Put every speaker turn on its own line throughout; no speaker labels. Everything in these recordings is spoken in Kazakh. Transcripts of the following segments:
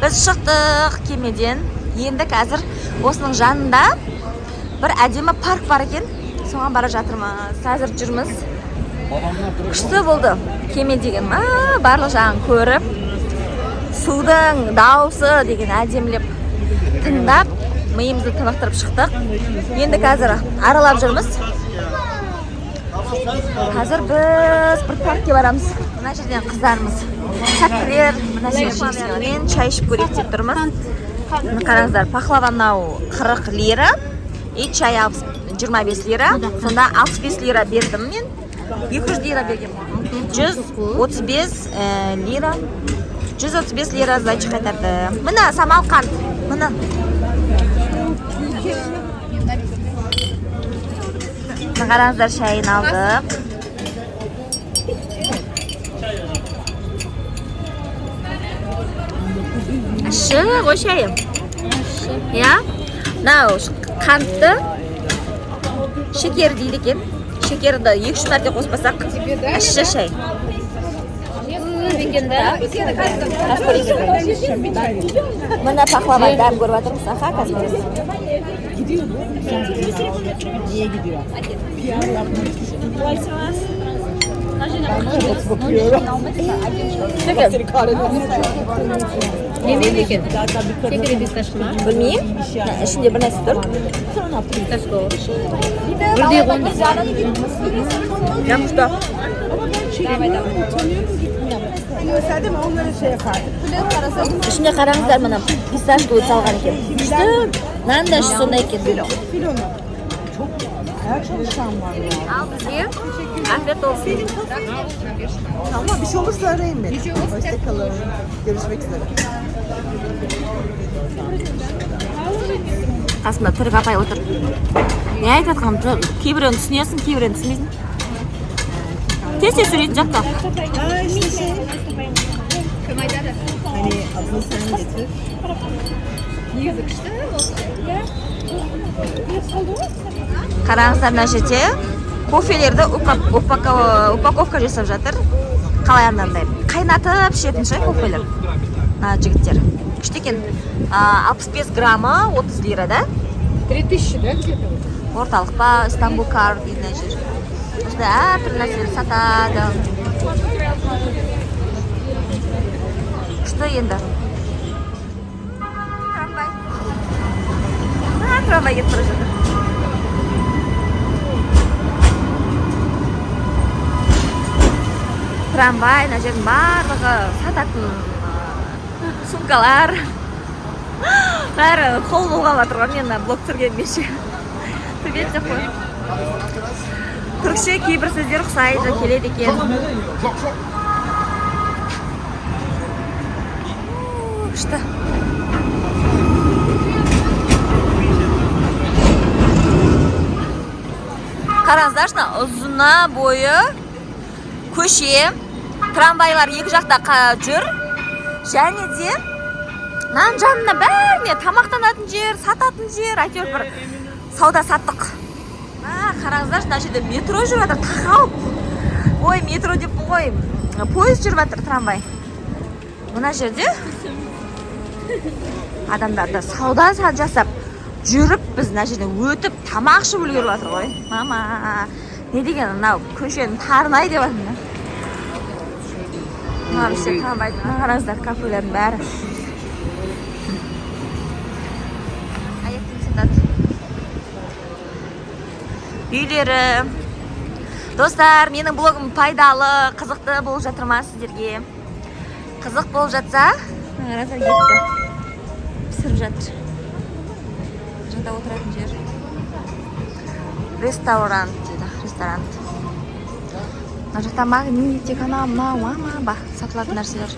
Біз шықтық кемеден. Енді қазір осының жанында бір әдемі парк бар екен. Соған бара жатырмыз. Қазір жүрміз. Күшті болды. Кеме деген барлық жағын көріп, судың дауысы деген әдемілеп тыңдап, миымызды тынықтырып шықтық. Енді қазір аралап жүрміз. Қазір біз бір паркке барамыз. Мына жерден қыздарымыз сәттілер, мына жерден чай ішіп көрейік деп тұрмыз. Қараңыздар, пахлава мынау 40 лира, и чай 25 лира. Сонда 65 лира бердім мен. 200 лира берген. 135 лира. 135 лира сдача қайтарды. Мына самалқан. Мына. Қараңыздар, шайын алдық. Ашы ғой шайым. Я? Мынау қантты шекер дейді екен. Шекерді 2-3 мәрте қоспасақ, ашы шай. Мына пахлава дәм көріп жатырмыз. Аха, қазір.
Niye gidiyor? PR yapmak için. Seni kahretmesin.
Yemeğe de gelin. Şekeri pistachlı.
Bilmeyeyim. Şimdi bir nesi dur.
Pistachlı. Burada kondu.
Yapmış da.
Sen de mi onlara şey yapardın?
Şimdi қараңыздар, мына писташка салған екен. Күшті. Нан да сондай екен.
Filonu. Çok her çalışan var ya.
Al bize. Afiyet olsun.
Tamam, bir şey olursa arayın beni. Hoşçakalın. Görüşmek üzere.
Қасымда түрік апай отыр. Не айтып жатқаным, кейбіреуін түсінесің, кейбіреуін түсінбейсің. Тез сөйлейтін жақта.
İşte şey. Hani adını sen getir.
Қараңыздар, мына жерде кофелерді упаковка жасап жатыр. Қалай андандай қайнатып ішетін ше кофелер. Жігіттер. Күшті екен. 65 граммы 30 лира, да?
3000, да, где-то?
Орталық па, Istanbul Car дейтін жер. Осында әртүрлі нәрселер сатады. Күшті енді. Трамвай кетіп бара жатыр. Трамвай, мына жердің барлығы сататын сумкалар. Бәрі қол болған жатыр ғой, мен блог түсіргенге ше. Привет деп қой. Түрікше кейбір сөздер ұқсайды, келеді екен. Күшті. Қараңыздаршына, ұзына бойы көше, трамвайлар екі жақта жүр. Және де нан жанына бәріне тамақтанатын жер, сататын жер, әйтеуір бір сауда саттық. Қараңыздаршы, мына жерде метро жүріп жатыр, тақау. Ой, метро деппін ғой. Пойыз жүріп жатыр, трамвай. Мына жерде адамдарды сауда жасап жүріп, біз мына жерден өтіп тамақ ішіп үлгеріп жатыр ғой. Мама, не деген мынау көшенің тарынай деп жатыр. Мына бізде трамвайдың, қараңыздар, кафелердің бәрі. Үйлері. Достар, менің блогым пайдалы, қызықты болып жатыр ма сіздерге? Қызық болып жатса, қараңыздар, кетті. Пісіріп жатыр. Жада отыратын жер. Ресторант дейді, ресторант. Мына жақта магнитик, анау, мынау, сатылатын нәрселер.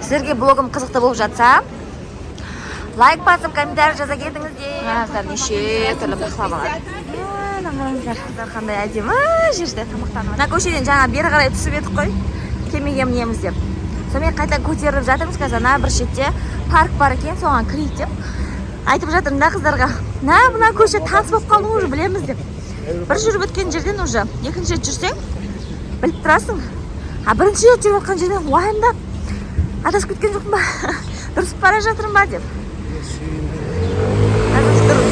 Сіздерге блогым қызықты болып жатса, лайк басып, комментарий жаза кетіңіздер. Қараңыздар, неше түрлі пахлавалар. Қандай әдемі жерде тамақтанып. Мына көшеден жаңа бері қарай түсіп едік қой. Кемеге мінеміз деп. Сонымен қайта көтеріліп жатырмыз. Қазір бір шетте парк бар екен, соған кірейік деп. Айтып жатырмын да қыздарға. Мына көше таныс болып қалдың уже білеміз деп. Бір жүріп өткен жерден уже екінші рет жүрсең біліп тұрасың. Бірінші рет жүріп жатқан жерден уайымдап Адасып кеткен жоқпын ба? Дұрыс бара жатырмын ба деп.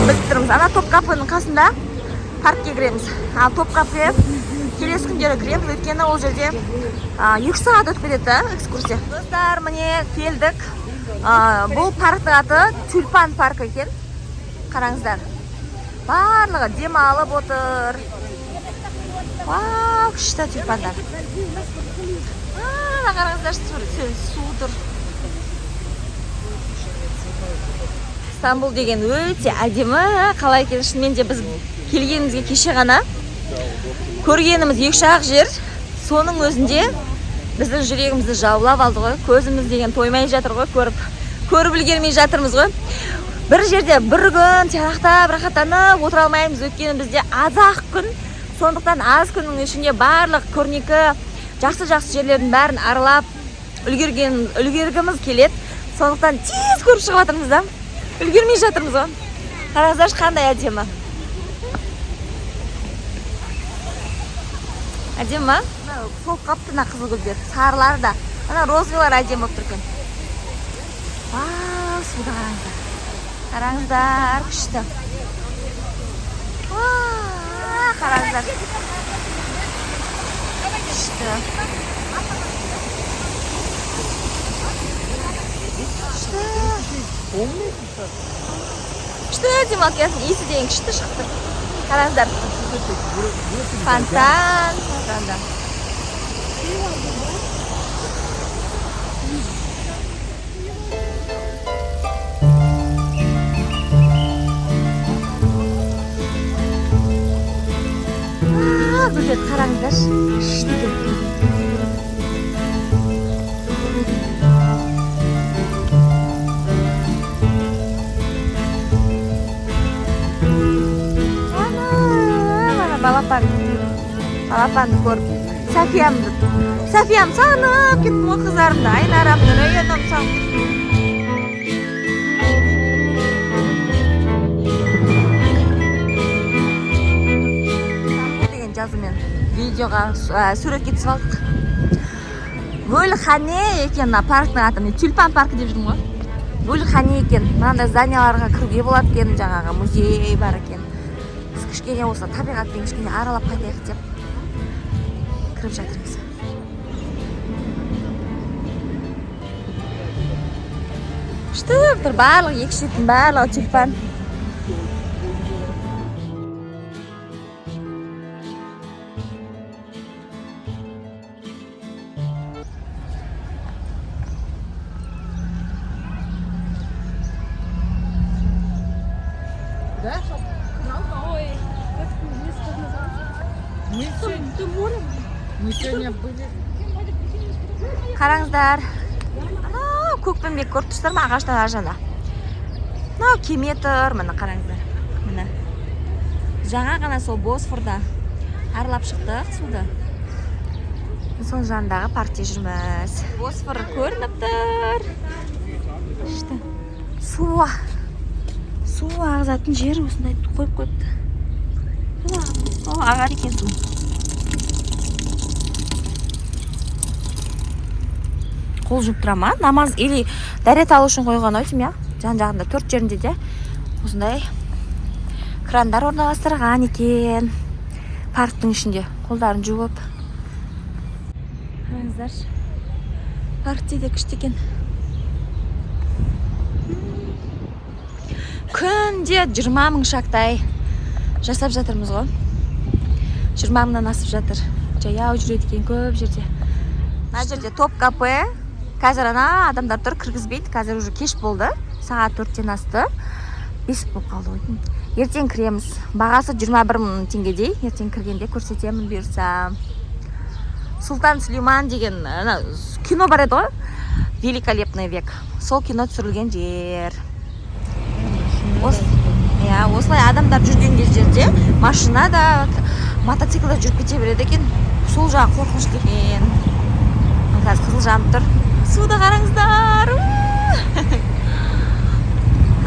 Біліп тұрмыз. Ана Топкапының қасында паркке кіреміз. Ал Топкапқа келесі күндері кіреміз. Өйткені ол жерде 2 сағат өтіп кетеді экскурсия. Достар, міне келдік. Бұл парктың аты Тюльпан парк екен. Қараңыздар. Барлығы демалып отыр. Вау, күшті тюльпандар. Қараңыздар, су тұр. Стамбул деген өте әдемі. Қалай екен, шынымен де біз келгенімізге кеше ғана көргеніміз 2-ақ жер. Соның өзінде біздің жүрегімізді жаулап алды ғой. Көзіміз деген тоймай жатыр ғой, көріп үлгермей жатырмыз ғой. Бір жерде бір күн тияқтап рахаттанып отыра алмаймыз. Өйткені бізде аз-ақ күн. Сондықтан аз күннің ішінде барлық көрнекі жақсы жерлердің бәрін аралап үлгергіміз келеді. Сондықтан тез көріп шығып жатырмыз да. Үлгермей жатырмыз ғой. Қараңыздаршы, қандай әдемі. Әдемі ма? Сол қапты мына қызыл гүлдер. Сарылары да. Ана розалар әдемі болып тұр екен. Вау, суда қараңыздар. Қараңыздар, күшті. Қараңыздар. Күшті. Күшті әдемі алкиясын. Иісі деген күшті шықты. Қараңыздар. Фонтан. Гүлдерді қараңыздаршы. Күшті екен. Балапанды көріп, Софиямды сағынып кеттім ғой қыздарымды. Айнарамды, районымды сағынып кеттім. Стамбул деген жазумен видеоға суретке түсіп алдық. Гүлхане екен парктың аты. Тюльпан паркі деп жүрдім ғой. Гүлхане екен. Мынандай зданияларға кіруге болады екен, жаңағы музей бар екен. Кішкене болса табиғатпен кішкене аралап қайтайық деп кіріп жатырмыз. Күшті тұр, барлығы екі шеттің барлығы тюльпан. Қараңыздар. Көкпенбек көріп тұрсыздар ма? Ағаштан ар жағында. Кеме тұр, міне қараңыздар. Міне. Жаңа ғана сол Босфорда аралап шықтық суды. Сол жандағы паркте жүрміз. Босфор көрініп тұр. Су ағызатын жер осындай қойып қойыпты. Ағар екен су. Қол жуып тұра ма? Намаз или дәрет алу үшін қойған өйтім, я? Жан-жағында 4 жерінде де осындай крандар орналастырған екен. Парктың ішінде қолдарын жуып. Қараңыздар. Паркте де күшті екен. Күнде 20 мың шақтай жасап жатырмыз ғой. 20 мыңнан асып жатыр. Жаяу жүреді екен көп жерде. Мына жерде Топкапы. Қазір ана адамдар тұр, кіргізбейді. Қазір уже кеш болды. Сағат 4-тен асты. 5 болып қалды ғой. Ертең кіреміз. Бағасы 21 мың теңгедей. Ертең кіргенде көрсетемін бұйырса. Султан Сүлейман деген кино бар еді ғой. Великолепный век. Сол кино түсірілген жер. Осылай адамдар жүрген жерде машина да, мотоциклда жүріп кете береді екен. Сол жағы қорқынышты екен. Қазір қызыл жанып тұр. Суда қараңыздар.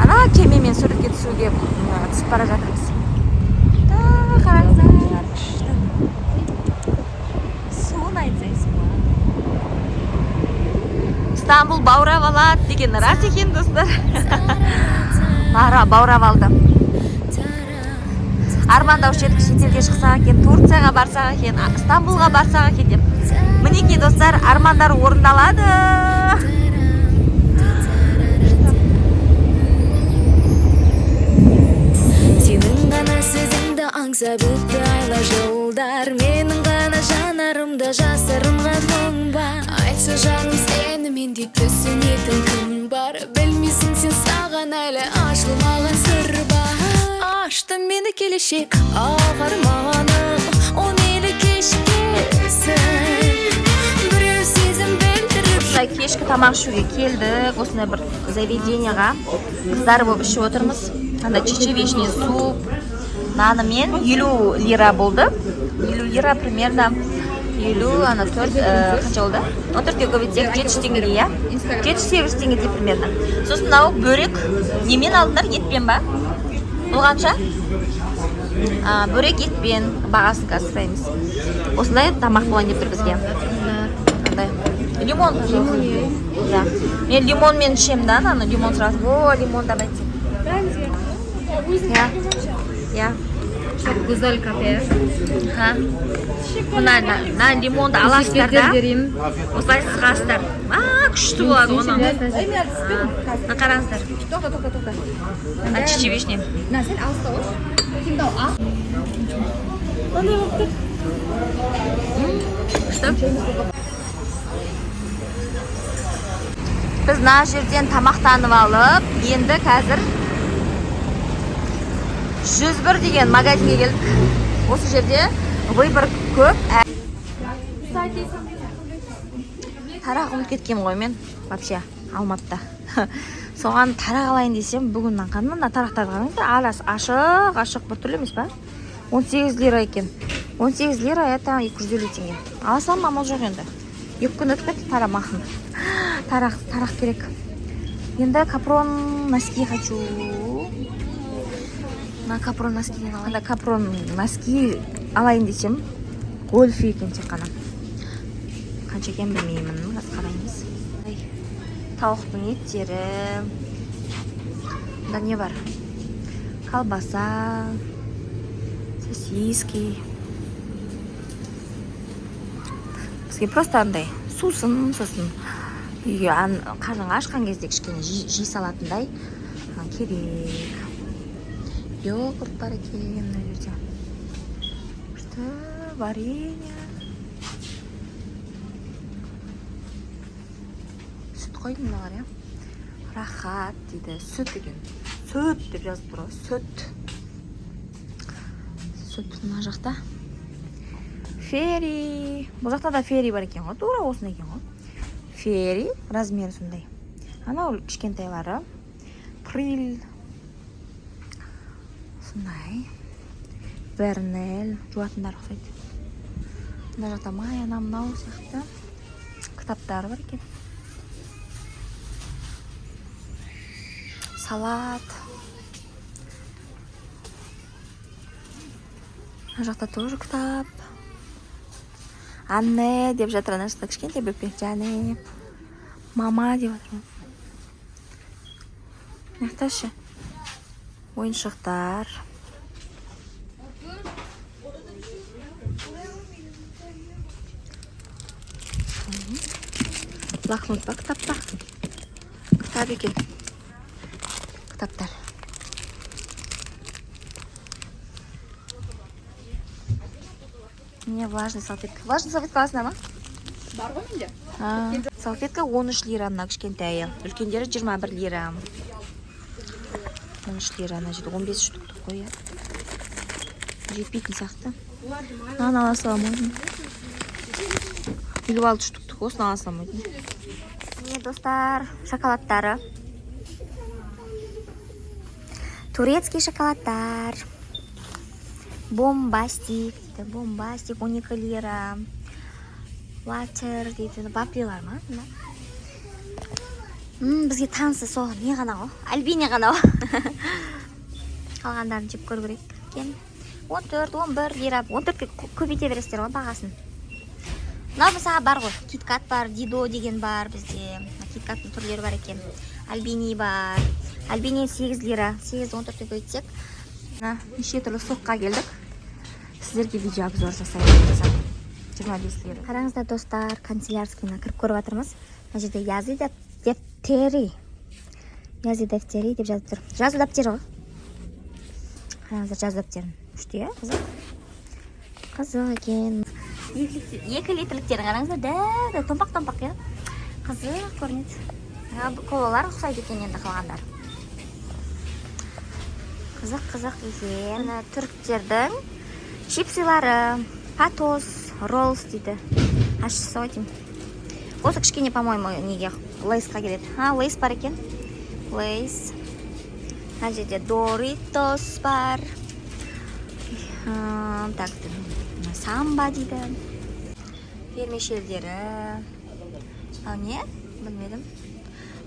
Ана кемемен суретке түсуге түсіп бара жатырмыз. Қараңыздар. Суын айтсайсың ба? Стамбул баурап алады деген рас екен, достар. Лара баурап алды. Армандаушы едік шетелге шықсақ екен, Турцияға барсақ екен, Стамбулға барсақ екен деп. Мінекей, достар, армандар орындалады.
Сенің ғана сөзіңді аңсап өтті айла жолдар, менің ғана жанарымда жасырынған мұң бар. Айтшы жаным, сені мендей түсінетін кім бар? Білмейсің сен, саған әлі ашылмаған сыр бар. Ашты мені келешек ақ арманым, о мейлі кешкесін, біреу сезім білдіріп.
Кешкі тамақ ішуге келдік, осындай бір заведенияға. Қыздар болып ішіп отырмыз. Анда чечевичный суп, нанымен 50 лира болды. 50 лира примерно 50, ана 4, қанша болды? 14-ге көбейтсек 7 теңгеге, иә? 7-8 теңгеде примерно. Сосын мынау бөрек, немен алдыңдар? Етпен ба? Бұл қанша? Бөрек етпен, бағасын қазір сұраймыз. Осындай тамақ болайын деп тұр бізге. Лимон, пожалуйста. Мен лимонмен ішемін да, ана лимон сразу. О, лимон давайте. Я.
Güzel kafe.
Мына лимонды аласыздар да. Осылай сығасыздар. Күшті болады оны. Мына қараңыздар. Мына чечевичный.
Sen alsa olur. Kimde o? Al.
Біз мына жерден тамақтанып алып, енді қазір 101 деген магазинге келдік. Осы жерде выбор көп. Тарақ ұмытып кеткен ғой мен, вообще, Алматыда. Соған тарақ алайын десем, бүгіннен қанмын, тарақтарды қараңыздар, алас ашық бір түрлі емес па? 18 лира екен. 18 лира это 250 теңге. Аласам, амал жоқ енді. 2 күн өтіп кетті тарамақын. Тарақ керек. Енді капрон носки хочу. На капрон носки алайын. Капрон носки алайын десем, гольфи екен тек қана. Қанша екен білмеймін, қазір қараймыз. Тауықтың еттері. Мұнда не бар? Колбаса, сосиски. Бізге просто андай сусын. Үйге қарның ашқан кезде кішкене жей салатындай керек. Йогурт бар екен мына жерде. Варенье. Сүт қойдым мыналар, иә? Рахат дейді. Сүт екен. Сүт деп жазып тұр ғой. Сүт мына жақта. Фери. Бұл жақта да фери бар екен ғой. Тура осындай екен ғой. Фери. Размері сондай. Анау кішкентайлары. Прил. Сондай. Вернель. Жуатындар ұқсайды. Мына жақта май, мынау сияқты. Кітаптары бар екен. Салат. Мына жақта тоже кітап. Анне деп жатыр, ана жақта кішкентай бөпе. Және мама деп жатыр. Мақташы. Ойыншықтар. Блокнот па, кітап па? Кітап екен. Кітаптар. Не, влажный салфетка. Влажный салфетка аласың ма?
Бар ғой менде?
Салфетка 13 лира, мына кішкентайы. Үлкендері 21 лира. 13 лира, ана жерде 15 штук қой. Жетпейтін сияқты. Ана ала саламын. 56 штук осыны ала саламын. Міне, достар, шоколадтары. Турецкий шоколадтар. Бомбастик дейді. Бомбастик 12 лира. Ватер дейді. Баплилар ма? Бізге танысы сол не ғана ғой? Альбине ғана ғой. Қалғандарын жеп көру керек. 14-11 лира. 14-ке көбейте бересіздер ғой бағасын. Мынау мысаға бар ғой. Киткат бар, Дидо деген бар бізде. киткаттың түрлері бар екен. Альбини бар. Альбини 8 лира. 8-14 көйтсек. Неше түрлі сокқа келдік. Сіздерге видео обзор жасаймыз. 25 лира. Қараңыздар достар, канцелярскийна кіріп көріп жатырмыз. Мына жерде yazı defteri. Yazı defteri деп жазып тұр. Жазу дәптері ғой. Қараңыздар, жазу дәптерін. Күшті, қызық. Қызық екен. 2 литрліктерін қараңыздар, дәу томпақ-томпақ екен. Қызық көрінеді. Колалар ұқсайды екен енді қалғандар. Қызық екен. Түріктердің чипсилары, патос, роллс дейді. Ашысы ғой деймін. Осы кішкене, по-моему, неге лейсқа келеді. Лейс бар екен. Лейс. Мына жерде Доритос бар. Так, самба дейді. Вермишелдері. Не? Білмедім.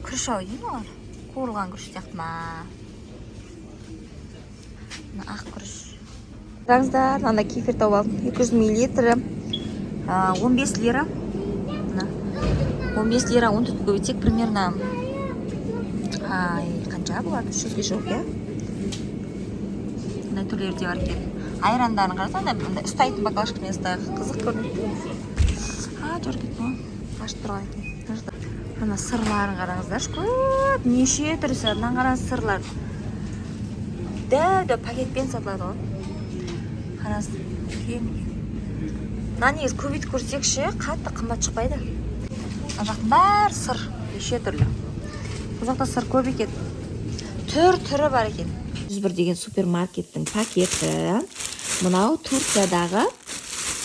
Күріш ау деймін олар. Қуырылған күріш сияқты ма. Ақ күріш. Қараңыздар, мынандай кефир тауып алдым. 200 мл. 15 лира. 15 лира 14 көбейтсек примерно қанша болады? 300-ге жоқ, иә? Мындай түрлері де бар екен. Айрандарын қарасаң, ұстайтын баклажкамен ұстайық. Қызық көрінеді. Жөргет ма? Ашып тұрған екен. Мына сырларын қараңыздар. Көп, неше түрі сыр. Мынаны қараңыз сырлар. Дәу пакетпен сатылады ғой. Қараңыз. Мына негіз көбейтіп көрсекші, қатты қымбат шықпайды. Мына жақтың бәрі сыр, неше түрлі. Бұл жақта сыр көп екен. Түрі бар екен. 101 деген супермаркеттің пакеті. Мынау Турциядағы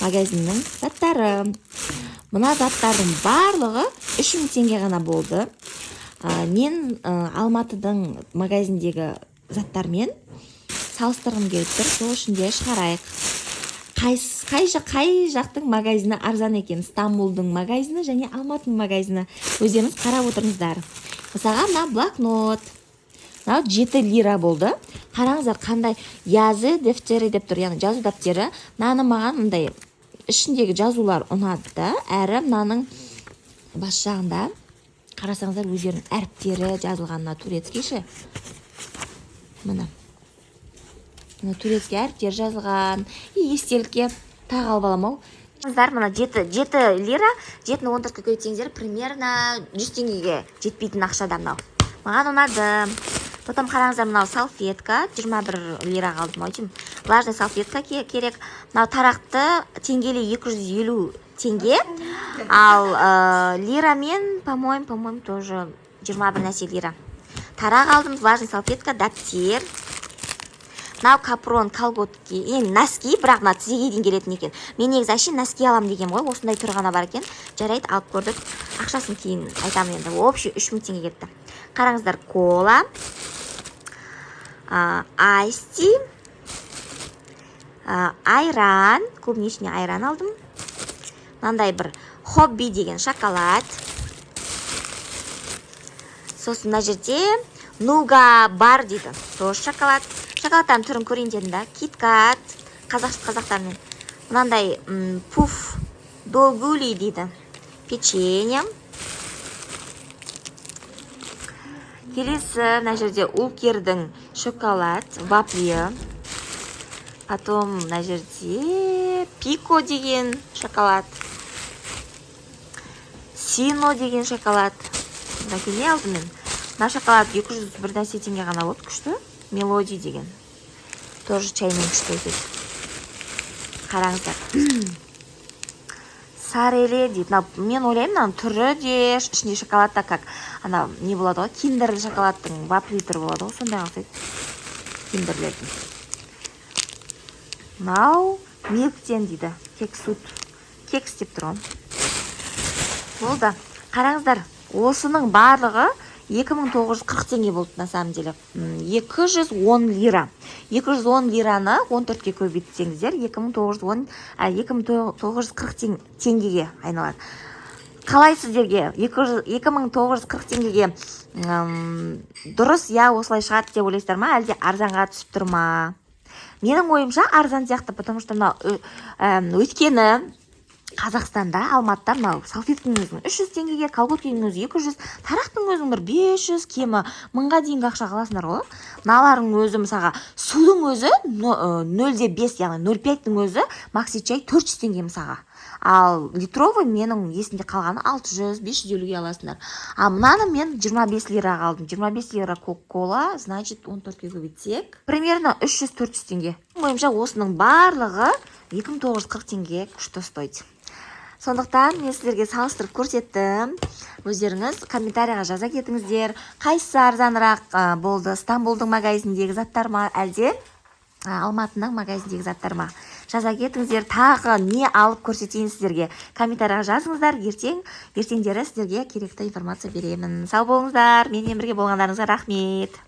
магазиннің заттары. Мына заттардың барлығы 3000 теңге ғана болды. Мен Алматыдың магазиндегі заттармен салыстырғым келіп тұр. Сол үшін де шығарайық. Қай жақтың магазині арзан екен? Стамбулдың магазині және Алматының магазині. Өздеріңіз қарап отырыңыздар. Мысалға, мына блокнот. Мынау 7 лира болды. Қараңыздар, қандай yazı defteri деп тұр, яғни жазу дәптері. Мынаны маған мындай ішіндегі жазулар ұнады да, әрі мынаның бас жағында қарасаңыздар өздерінің әріптері жазылғанына турецкий ше. Мына турецкий әріптер жазылған. Естелікке тағы алып аламау. Мына 7 лира, 7-ні 14-ке көйтсеңіздер, примерно 100 теңгеге жетпейтін ақшада мынау. Маған ұнады. Потом қараңыздар, мынау салфетка, 21 лира қалдым ой деймін. Влажный салфетка керек. Мынау тарақты теңгелі 250 теңге. Ал лирамен, по-моему, тоже 21 нәрсе лира. Тарақ алдым, влажный салфетка, дәптер. Мынау капрон, колготки, енді носки, бірақ мына тізеге дейін келетін екен. Мен негізі әшейін носки алам деген ғой, осындай түр ғана бар екен. Жарайды, алып көрдік. Ақшасын кейін айтамын енді. Общий 3000 теңге кетті. Қараңыздар, кола, айсти, айран, клубничный айран алдым. Мынандай бір хобби деген шоколад. Сосын мына жерде нуга бар дейді. Тоже шоколад. Шоколадтардың түрін көрейін дедім да. Киткат, қазақтармен. Мынандай пуф долгули дейді. Печенье. Келесі мына жерде Улкердің шоколад, вафлі. Потом мына жерде пико деген шоколад. Сино деген шоколад. Мына не алдым мен? Мына шоколад 201 нәрсе теңге ғана болды, күшті. Мелодий деген. Тоже чаймен күшті өтеді. Қараңыздар. Сареле дейді. Мен ойлаймын, түрі де ішінде шоколадта как не болады ғой, киндерлі шоколадтың вафли түрі болады ғой, сондай ұқсайды. Киндерлердің. Мынау милктен дейді. Кекс деп тұрған. Болды. Қараңыздар, осының барлығы 2940 теңге болды на самом деле. 210 лира. 210 лираны 14-ке көбейтсеңіздер, 2940 теңгеге айналады. Қалай сіздерге 2940 теңгеге дұрыс, я осылай шығады деп ойлайсыздар ма, әлде арзанға түсіп тұр ма? Менің ойымша арзан сияқты, потому что өйткені Қазақстанда Алматыда мынау салфетканың өзі 300 теңгеге, колготканың өзі 200, тарақтың өзі бір 500, кемі 1000-ға дейінгі ақша аласыңдар ғой. Мыналардың өзі мысалға судың өзі 0,5, яғни 0,5-тің өзі макси чай 400 теңге мысалға. Ал литровый менің есімде қалғаны 600-550-ге аласыңдар. А мынаны мен 25 лираға алдым. 25 лира кока-кола, значит 14-ке көбейтсек, примерно 300-400 теңге. Ойымша осының барлығы 2940 теңге күшті стоит. Сондықтан мен сіздерге салыстырып көрсеттім. Өздеріңіз комментарияға жаза кетіңіздер. Қайсысы арзанырақ болды? Стамбулдың магазиніндегі заттар ма, әлде Алматының магазиніндегі заттар ма? Жаза кетіңіздер. Тағы не алып көрсетейін сіздерге? Комментарияға жазыңыздар. Ертеңдері сіздерге керекті информация беремін. Сау болыңыздар. Менімен бірге болғандарыңызға рахмет.